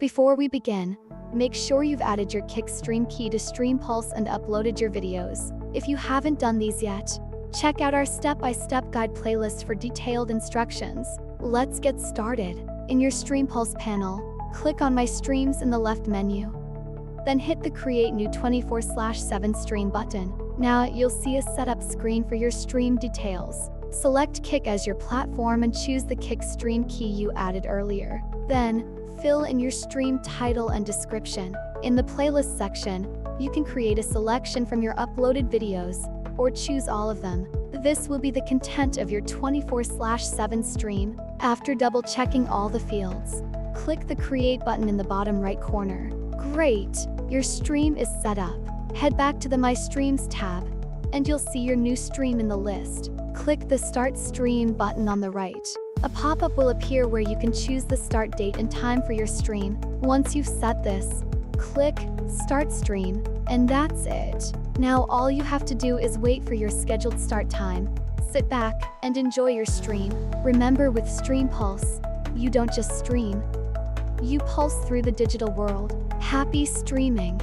Before we begin, make sure you've added your Kick Stream key to StreamPulse and uploaded your videos. If you haven't done these yet, check out our step-by-step guide playlist for detailed instructions. Let's get started. In your StreamPulse panel, click on My Streams in the left menu. Then hit the Create New 24/7 Stream button. Now you'll see a setup screen for your stream details. Select Kick as your platform and choose the Kick Stream key you added earlier. Then, fill in your stream title and description. In the playlist section, you can create a selection from your uploaded videos, or choose all of them. This will be the content of your 24/7 stream. After double-checking all the fields, click the Create button in the bottom right corner. Great! Your stream is set up. Head back to the My Streams tab, and you'll see your new stream in the list. Click the Start Stream button on the right. A pop-up will appear where you can choose the start date and time for your stream. Once you've set this, click Start Stream, and that's it. Now all you have to do is wait for your scheduled start time. Sit back and enjoy your stream. Remember, with StreamPulse, you don't just stream, you pulse through the digital world. Happy streaming!